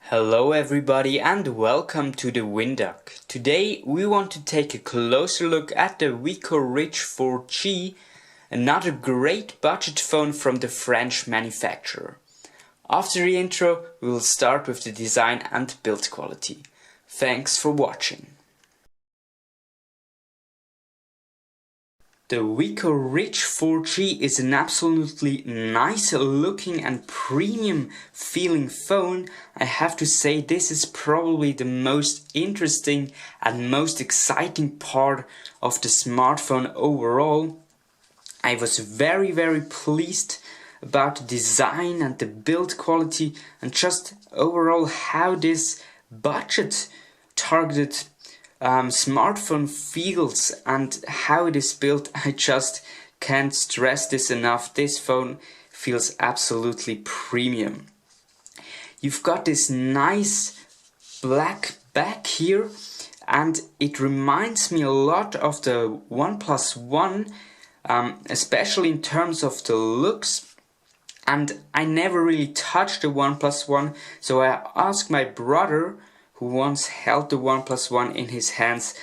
Hello everybody and welcome to TheWinDuck. Today we want to take a closer look at the Wiko Ridge 4G, another great budget phone from the French manufacturer. After the intro we will start with the design and build quality. Thanks for watching. The Wiko Ridge 4G is an absolutely nice looking and premium feeling phone. I have to say this is probably the most interesting and most exciting part of the smartphone overall. I was very pleased about the design and the build quality and just overall how this budget targeted smartphone feels and how it is built. I just can't stress this enough. This phone feels absolutely premium. You've got this nice black back here and it reminds me a lot of the OnePlus One, especially in terms of the looks. And I never really touched the OnePlus One, so I asked my brother, who once held the OnePlus One in his hands,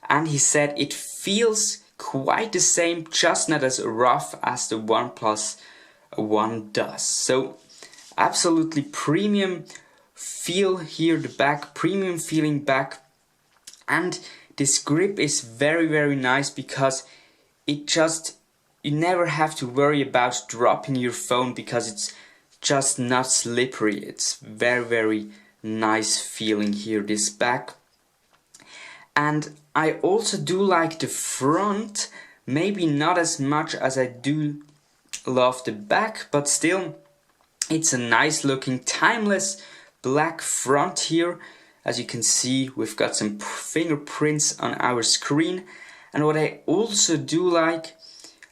and he said it feels quite the same, just not as rough as the OnePlus One does. So absolutely premium feel here, the back, premium feeling back, and this grip is very nice because you never have to worry about dropping your phone because it's just not slippery. It's very nice feeling here, this back. And I also do like the front, maybe not as much as I do love the back, but still it's a nice looking timeless black front here. As you can see, we've got some fingerprints on our screen, and what I also do like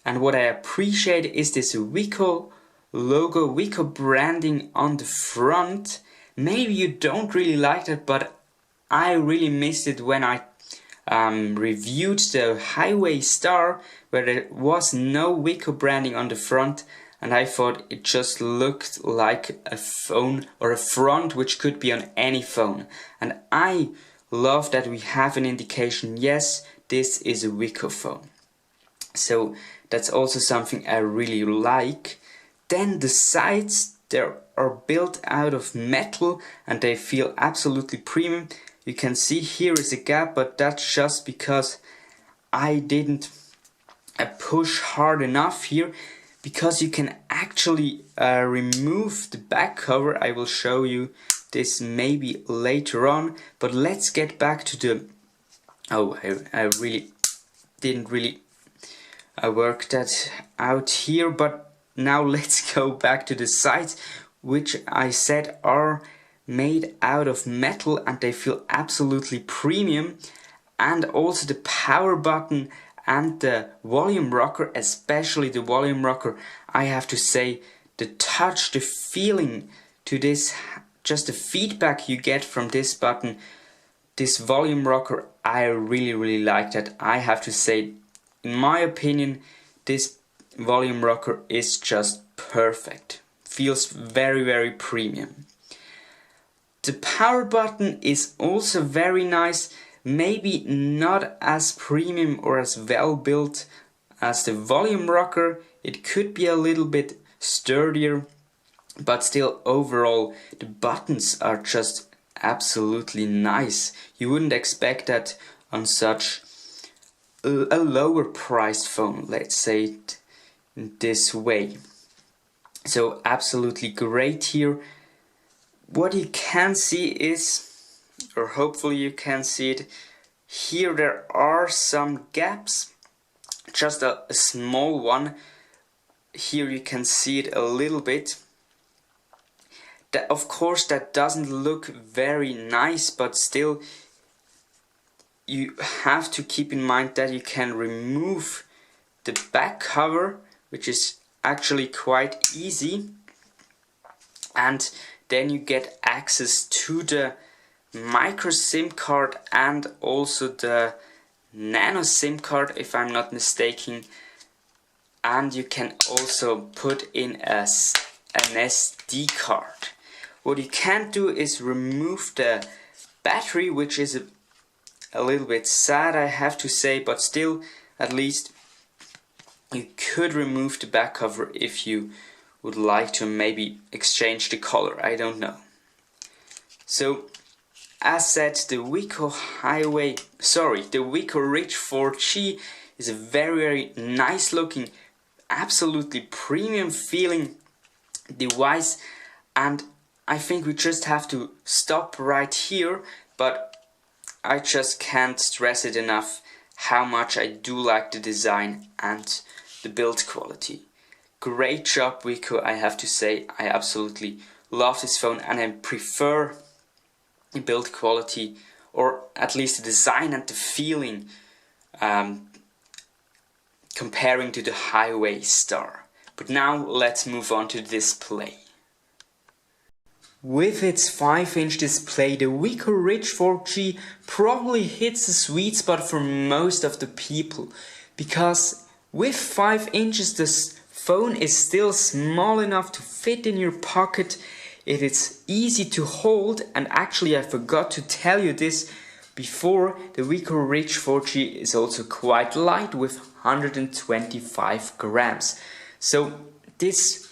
and what I appreciate is this Wiko logo, Wiko branding on the front. Maybe you don't really like that, but I really missed it when I reviewed the Highway Star, where there was no Wiko branding on the front, and I thought it just looked like a phone or a front which could be on any phone. And I love that we have an indication, yes, this is a Wiko phone. So that's also something I really like. Then the sides, they are built out of metal and they feel absolutely premium. You can see here is a gap, but that's just because I didn't push hard enough here, because you can actually remove the back cover. I will show you this maybe later on, but let's get back to the... Oh, I really didn't really work that out here, but now let's go back to the sides, which I said are made out of metal and they feel absolutely premium. And also the power button and the volume rocker, especially the volume rocker, I have to say the touch, the feeling to this, just the feedback you get from this button, this volume rocker, I really like that. I have to say, in my opinion, this volume rocker is just perfect. Feels very premium. The power button is also very nice, maybe not as premium or as well built as the volume rocker. It could be a little bit sturdier, but still overall the buttons are just absolutely nice. You wouldn't expect that on such a lower priced phone, let's say it this way. So absolutely great here. What you can see is, or hopefully you can see it, here there are some gaps, just a small one. Here you can see it a little bit. That, of course, that doesn't look very nice, but still you have to keep in mind that you can remove the back cover, which is actually quite easy, and then you get access to the micro SIM card and also the nano SIM card, if I'm not mistaken, and you can also put in an SD card, What you can't do is remove the battery, which is a little bit sad, I have to say, but still, at least you could remove the back cover if you would like to maybe exchange the color, I don't know. So, as said, the Wiko Ridge 4G is a very nice looking, absolutely premium feeling device, and I think we just have to stop right here, but I just can't stress it enough how much I do like the design and the build quality. Great job, Wiko, I have to say. I absolutely love this phone, and I prefer the build quality, or at least the design and the feeling, comparing to the Highway Star. But now let's move on to the display. With its 5-inch display, the Wiko Ridge 4G probably hits the sweet spot for most of the people, because with 5 inches the phone is still small enough to fit in your pocket. It is easy to hold, and actually I forgot to tell you this before, the Wiko Ridge 4G is also quite light with 125 grams. So this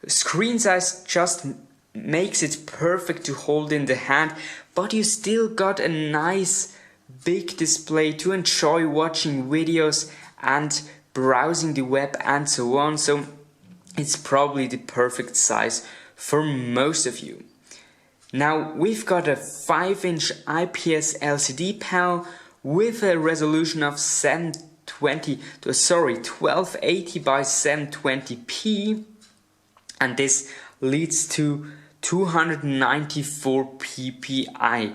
screen size just makes it perfect to hold in the hand, but you still got a nice big display to enjoy watching videos and browsing the web and so on. So it's probably the perfect size for most of you. Now we've got a 5-inch IPS LCD panel with a resolution of 1280 by 720p, and this leads to 294 ppi.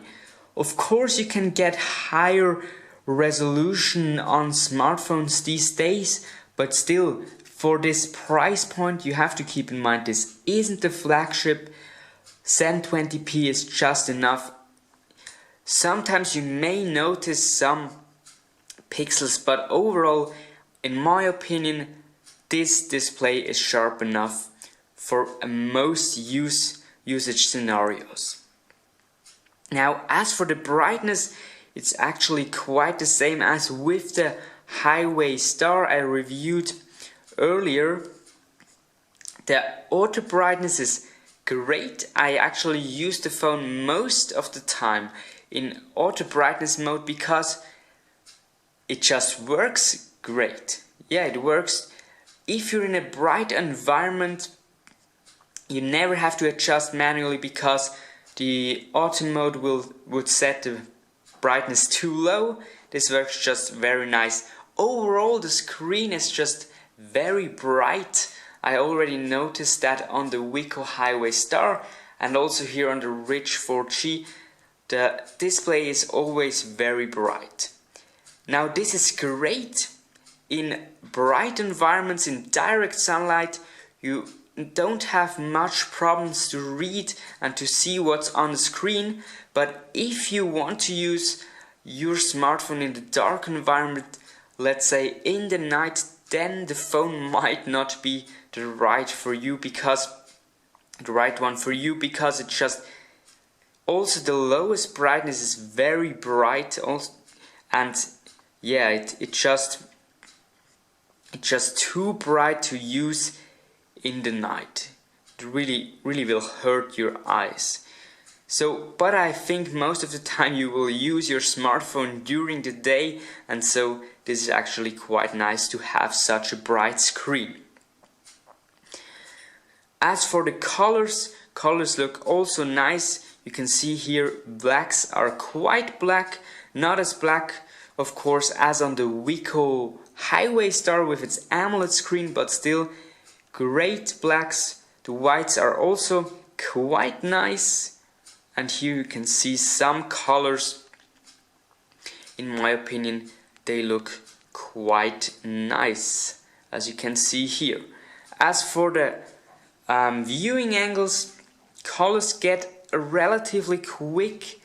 Of course you can get higher resolution on smartphones these days, but still, for this price point you have to keep in mind this isn't the flagship. 720p is just enough. Sometimes you may notice some pixels, but overall, in my opinion, this display is sharp enough for most usage scenarios. Now, as for the brightness, it's actually quite the same as with the Highway Star I reviewed earlier. The auto brightness is great. I actually use the phone most of the time in auto brightness mode because it just works great. Yeah, it works. If you're in a bright environment, you never have to adjust manually because the auto mode would set the brightness too low. This works just very nice. Overall, the screen is just very bright. I already noticed that on the Wiko Highway Star, and also here on the Ridge 4G, the display is always very bright. Now this is great in bright environments, in direct sunlight. You don't have much problems to read and to see what's on the screen, but if you want to use your smartphone in the dark environment, let's say in the night, then the phone might not be the right one for you because it just also the lowest brightness is very bright also, and yeah, it's just too bright to use in the night. It really will hurt your eyes. So, but I think most of the time you will use your smartphone during the day, and so this is actually quite nice to have such a bright screen. As for the colors look also nice. You can see here blacks are quite black, not as black of course as on the Wiko Highway Star with its AMOLED screen, but still great blacks. The whites are also quite nice, and here you can see some colors. In my opinion, they look quite nice, as you can see here. As for the viewing angles, colors get relatively quickly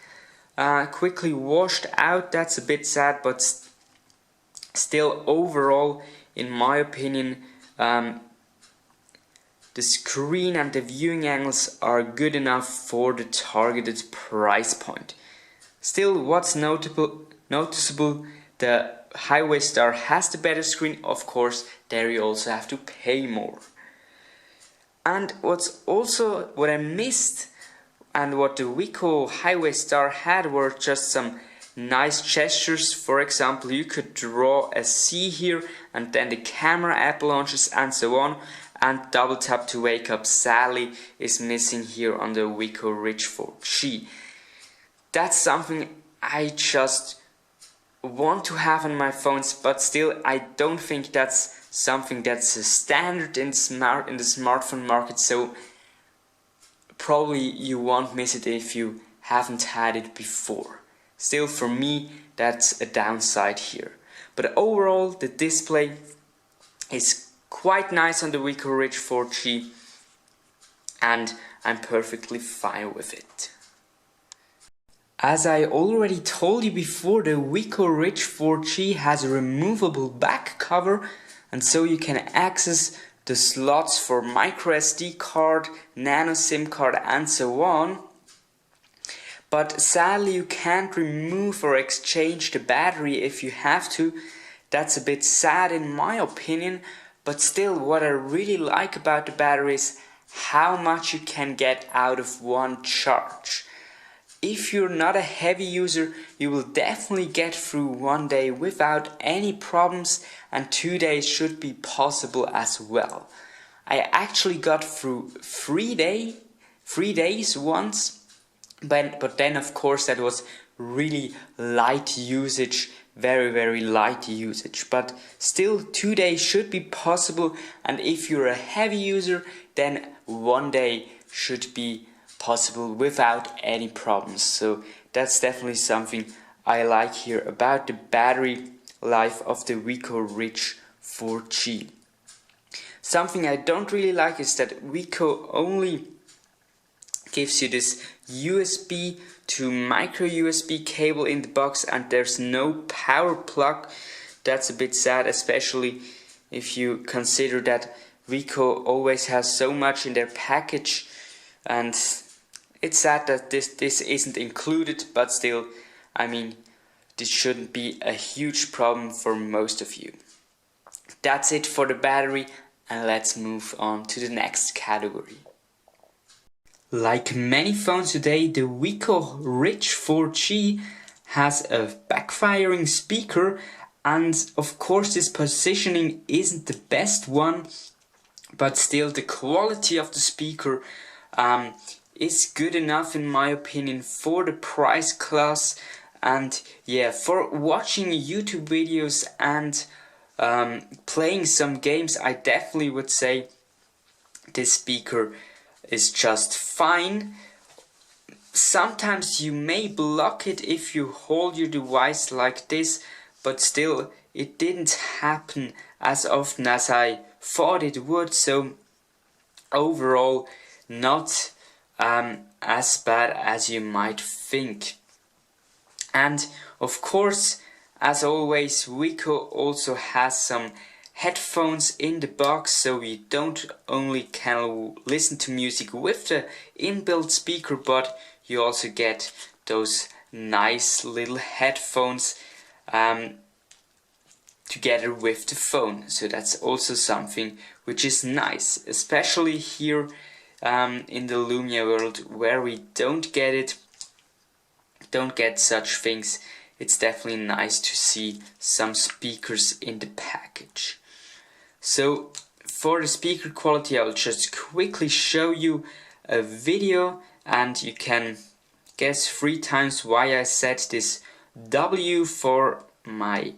washed out. That's a bit sad, but still overall, in my opinion, the screen and the viewing angles are good enough for the targeted price point. Still, what's noticeable, the Highway Star has the better screen. Of course, there you also have to pay more. And what I missed and what the Wiko Highway Star had were just some nice gestures. For example, you could draw a C here and then the camera app launches and so on, and double tap to wake up sadly is missing here on the Wiko Ridge 4G. That's something I just want to have on my phones, but still I don't think that's something that's a standard in the smartphone market, so probably you won't miss it if you haven't had it before. Still, for me, that's a downside here. But overall, the display is quite nice on the Wiko Ridge 4G, and I'm perfectly fine with it. As I already told you before, the Wiko Ridge 4G has a removable back cover, and so you can access the slots for micro SD card, nano SIM card and so on. But sadly you can't remove or exchange the battery if you have to. That's a bit sad in my opinion, but still what I really like about the battery is how much you can get out of one charge. If you're not a heavy user, you will definitely get through one day without any problems, and 2 days should be possible as well. I actually got through 3 days once, but then of course that was really light usage, very light usage, but still 2 days should be possible, and if you're a heavy user then 1 day should be possible without any problems. So that's definitely something I like here about the battery life of the Wiko Ridge 4G. Something I don't really like is that Wiko only gives you this USB to micro USB cable in the box, and there's no power plug. That's a bit sad, especially if you consider that Wiko always has so much in their package, and it's sad that this isn't included, but still, I mean, this shouldn't be a huge problem for most of you. That's it for the battery, and let's move on to the next category. Like many phones today, the Wiko Ridge 4G has a backfiring speaker, and of course this positioning isn't the best one, but still the quality of the speaker is good enough in my opinion for the price class. And yeah, for watching YouTube videos and playing some games, I definitely would say this speaker is just fine. Sometimes you may block it if you hold your device like this, but still it didn't happen as often as I thought it would, so overall not as bad as you might think. And of course, as always, Wiko also has some headphones in the box, so you don't only can listen to music with the inbuilt speaker, but you also get those nice little headphones together with the phone. So that's also something which is nice, especially here in the Lumia world where we don't get such things. It's definitely nice to see some speakers in the package. So for the speaker quality, I will just quickly show you a video, and you can guess 3 times why I set this W for my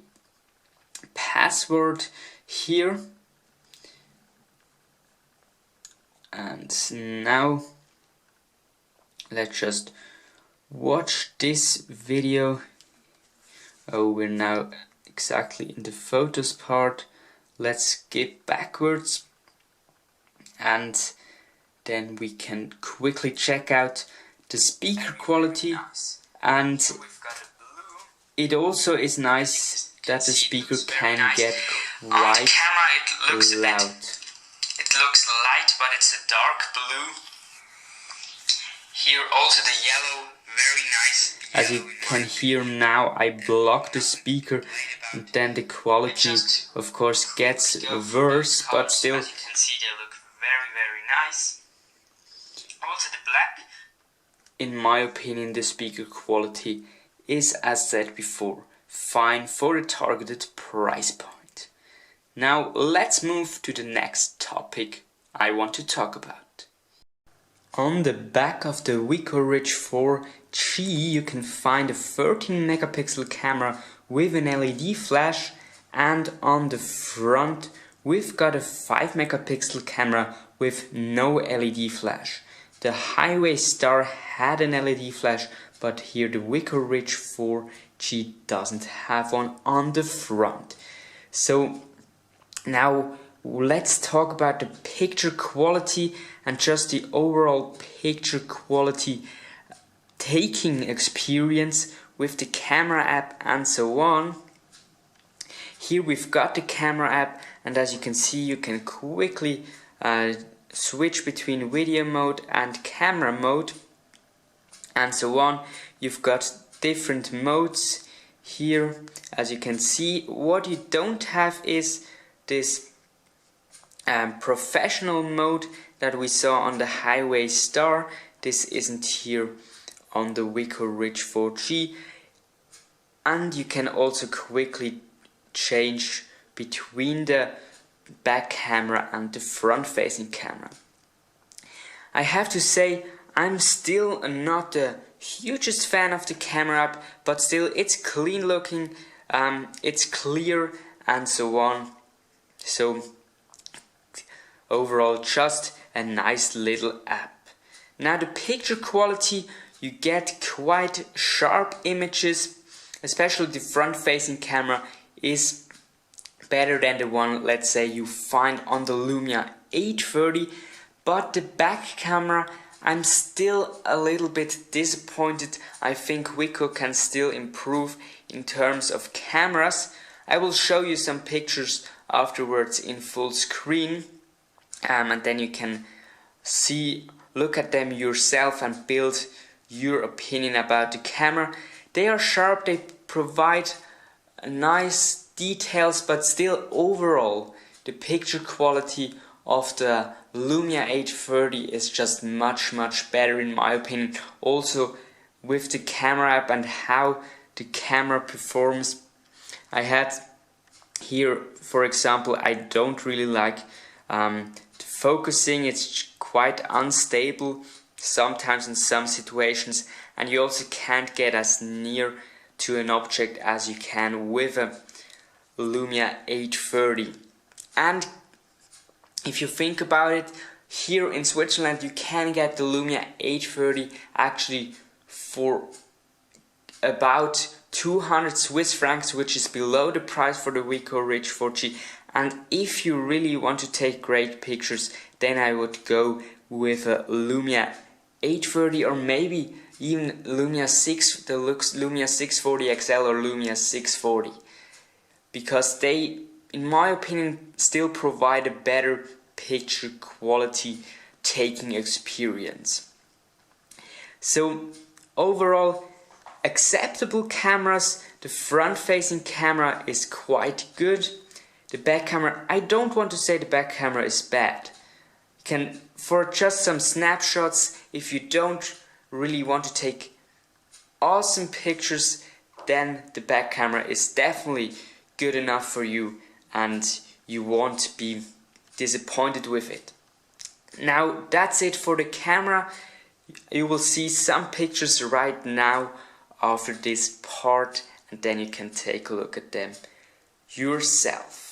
password here. And now let's just watch this video. Oh, we're now exactly in the photos part. Let's skip backwards, and then we can quickly check out the speaker quality. And it also is nice that the speaker can get quite loud. It looks light white, but it's a dark blue. Here also the yellow, very nice. As you can hear now, I block the speaker, and then the quality of course gets worse, but still, as you can see, they look very nice. Also the black. In my opinion, the speaker quality is, as said before, fine for a targeted price point. Now let's move to the next topic I want to talk about. On the back of the Wiko Ridge 4G you can find a 13 megapixel camera with an LED flash, and on the front we've got a 5 megapixel camera with no LED flash. The Highway Star had an LED flash, but here the Wiko Ridge 4G doesn't have one on the front. So now let's talk about the picture quality and just the overall picture quality taking experience with the camera app and so on. Here we've got the camera app, and as you can see, you can quickly switch between video mode and camera mode and so on. You've got different modes here. As you can see, what you don't have is this professional mode that we saw on the Highway Star. This isn't here on the Wiko Ridge 4G, and you can also quickly change between the back camera and the front facing camera. I have to say, I'm still not the hugest fan of the camera app, but still it's clean looking, it's clear and so on. So overall just a nice little app. Now the picture quality, you get quite sharp images, especially the front facing camera is better than the one, let's say, you find on the Lumia 830, but the back camera, I'm still a little bit disappointed. I think Wiko can still improve in terms of cameras. I will show you some pictures afterwards in full screen, and then you can look at them yourself and build your opinion about the camera. They are sharp, they provide nice details, but still overall the picture quality of the Lumia 830 is just much better in my opinion. Also with the camera app and how the camera performs. I had here, for example, I don't really like the focusing. It's quite unstable sometimes in some situations, and you also can't get as near to an object as you can with a Lumia 830. And if you think about it, here in Switzerland you can get the Lumia 830 actually for about 200 Swiss francs, which is below the price for the Wiko Ridge 4G. And if you really want to take great pictures, then I would go with a Lumia 830 or maybe even Lumia 6, the Lumia 640 XL or Lumia 640, because they, in my opinion, still provide a better picture quality taking experience. So overall, acceptable cameras. The front facing camera is quite good. The back camera, I don't want to say the back camera is bad. You can, for just some snapshots, if you don't really want to take awesome pictures, then the back camera is definitely good enough for you and you won't be disappointed with it. Now that's it for the camera. You will see some pictures right now after this part, and then you can take a look at them yourself.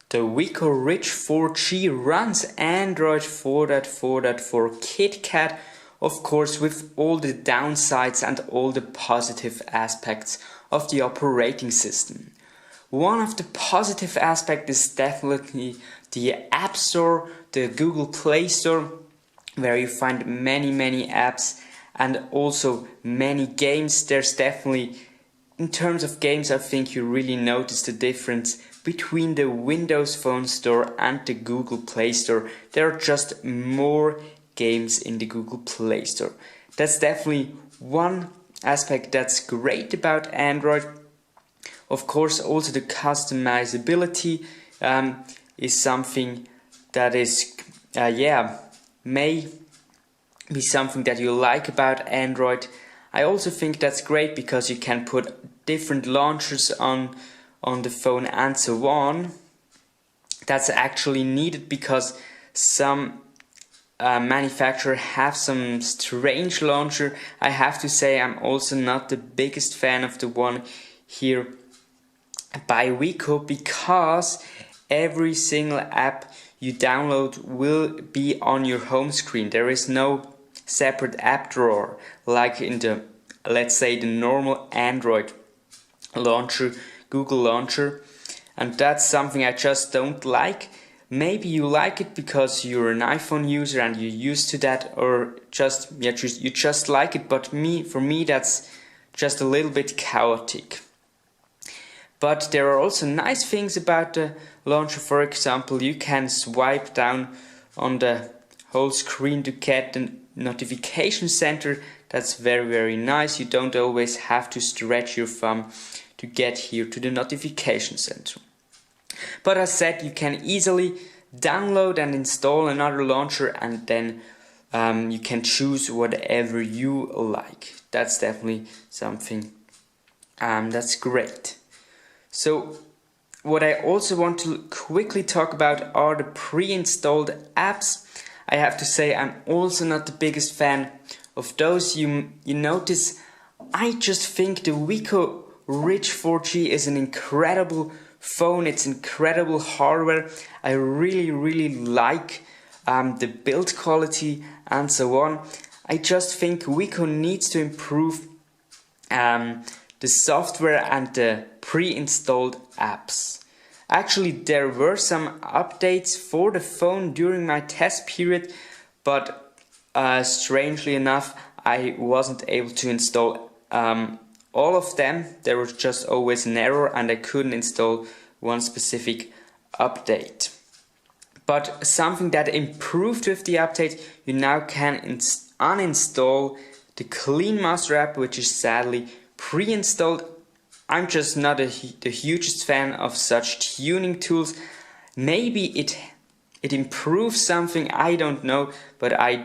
The Wiko Ridge 4G runs Android 4.4.4 KitKat, of course, with all the downsides and all the positive aspects of the operating system. One of the positive aspects is definitely the App Store, the Google Play Store, where you find many apps and also many games. There's definitely, in terms of games, I think you really notice the difference between the Windows Phone Store and the Google Play Store. There are just more games in the Google Play Store. That's definitely one aspect that's great about Android. Of course, also the customizability is something that is, may be something that you like about Android. I also think that's great because you can put different launchers on the phone and so on. That's actually needed because some manufacturers have some strange launcher. I have to say I'm also not the biggest fan of the one here by Wiko, because every single app you download will be on your home screen. There is no separate app drawer like in the, let's say, the normal Android launcher, Google launcher, and that's something I just don't like. Maybe you like it because you're an iPhone user and you're used to that, or just you just like it, but for me that's just a little bit chaotic. But there are also nice things about the launcher. For example, you can swipe down on the whole screen to get the notification center. That's very nice. You don't always have to stretch your thumb to get here to the notification center. But as said, you can easily download and install another launcher, and then you can choose whatever you like. That's definitely something that's great. So what I also want to quickly talk about are the pre-installed apps. I have to say I'm also not the biggest fan of those. You notice, I just think the Wiko Ridge 4G is an incredible phone. It's incredible hardware. I really like the build quality and so on. I just think Wiko needs to improve the software and the pre-installed apps. Actually, there were some updates for the phone during my test period, but strangely enough, I wasn't able to install all of them. There was just always an error and I couldn't install one specific update. But something that improved with the update, you now can uninstall the Clean Master app, which is sadly pre-installed. I'm just not the hugest fan of such tuning tools. Maybe it improves something, I don't know, but I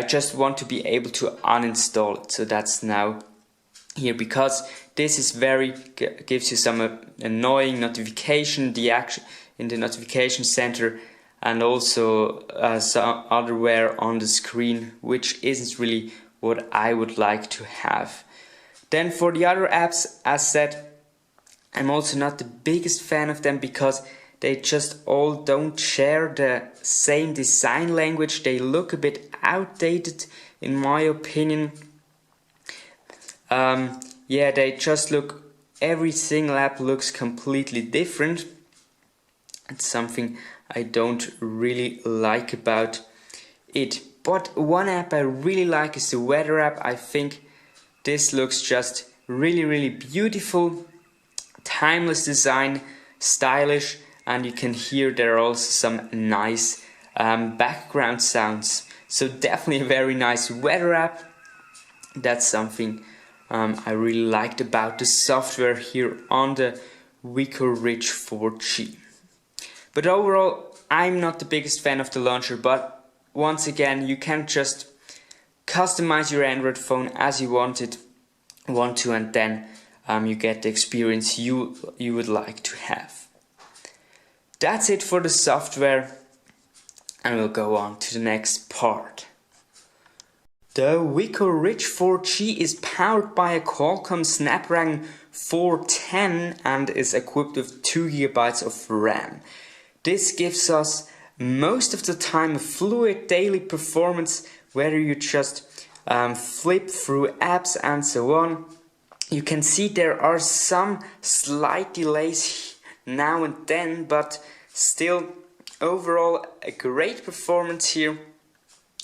just want to be able to uninstall it. So that's now here, because this is gives you some annoying notification in the notification center, and also some otherwhere on the screen, which isn't really what I would like to have. Then for the other apps, as said, I'm also not the biggest fan of them because they just all don't share the same design language. They look a bit outdated in my opinion. They just every single app looks completely different. It's something I don't really like about it. But one app I really like is the weather app. I think this looks just really beautiful, timeless design, stylish, and you can hear there are also some nice background sounds. So definitely a very nice weather app. That's something I really liked about the software here on the Wiko Ridge 4G. But overall, I'm not the biggest fan of the launcher, but once again, you can just customize your Android phone as you want to, and then you get the experience you would like to have. That's it for the software, and we'll go on to the next part. The Wiko Ridge 4G is powered by a Qualcomm Snapdragon 410 and is equipped with 2 GB of RAM. This gives us most of the time a fluid daily performance, whether you just flip through apps and so on. You can see there are some slight delays now and then, but still overall a great performance here.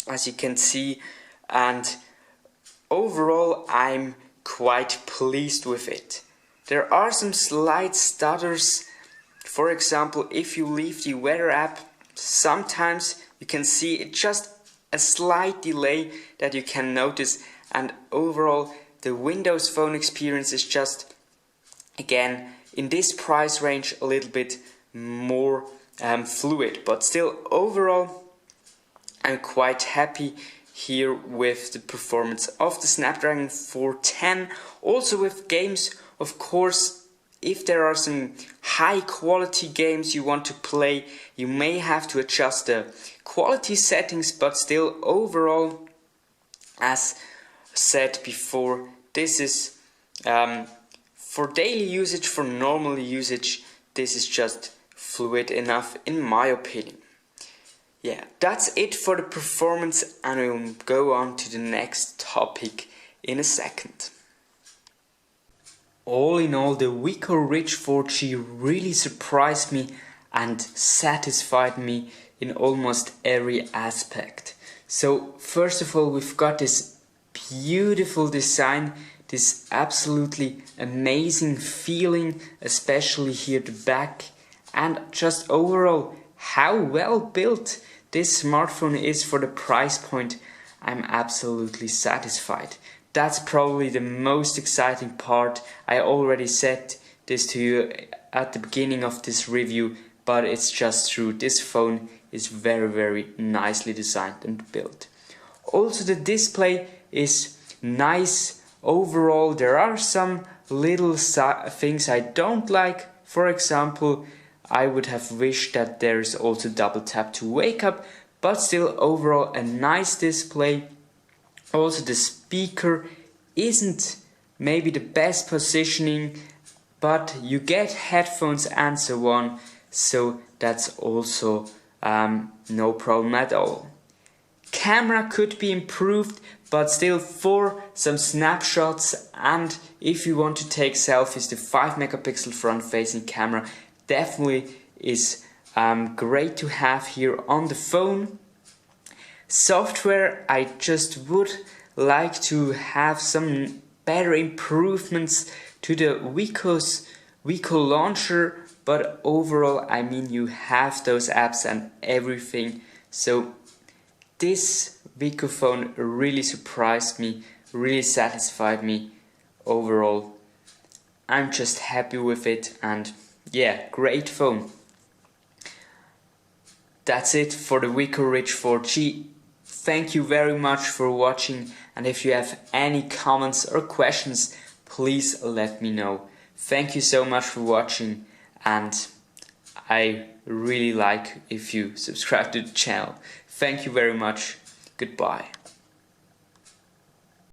as you can see, and overall I'm quite pleased with it. There are some slight stutters. For example, if you leave the weather app, sometimes you can see it just a slight delay that you can notice, and overall the Windows Phone experience is just, again, in this price range a little bit more fluid, but still overall I'm quite happy here with the performance of the Snapdragon 410. Also with games, of course, if there are some high quality games you want to play, you may have to adjust the quality settings, but still overall, as said before, this is for daily usage, for normal usage, this is just fluid enough in my opinion. Yeah, that's it for the performance, and we'll go on to the next topic in a second. All in all, the Wiko Ridge 4G really surprised me and satisfied me in almost every aspect. So first of all, we've got this beautiful design, this absolutely amazing feeling, especially here at the back, and just overall how well built this smartphone is for the price point. I'm absolutely satisfied. That's probably the most exciting part. I already said this to you at the beginning of this review, but it's just true. This phone is very nicely designed and built. Also, the display is nice overall. There are some little things I don't like. For example, I would have wished that there's also double tap to wake up, but still overall a nice display. Also, the speaker isn't maybe the best positioning, but you get headphones and so on, so that's also no problem at all. Camera could be improved, but still for some snapshots, and if you want to take selfies, the 5 megapixel front facing camera definitely is great to have here on the phone. Software, I just would like to have some better improvements to the Wiko launcher, but overall, I mean, you have those apps and everything. So this Wiko phone really surprised me, really satisfied me overall. I'm just happy with it, and yeah, great phone. That's it for the Wiko Ridge 4G. Thank you very much for watching, and if you have any comments or questions, please let me know. Thank you so much for watching, and I really like if you subscribe to the channel. Thank you very much. Goodbye.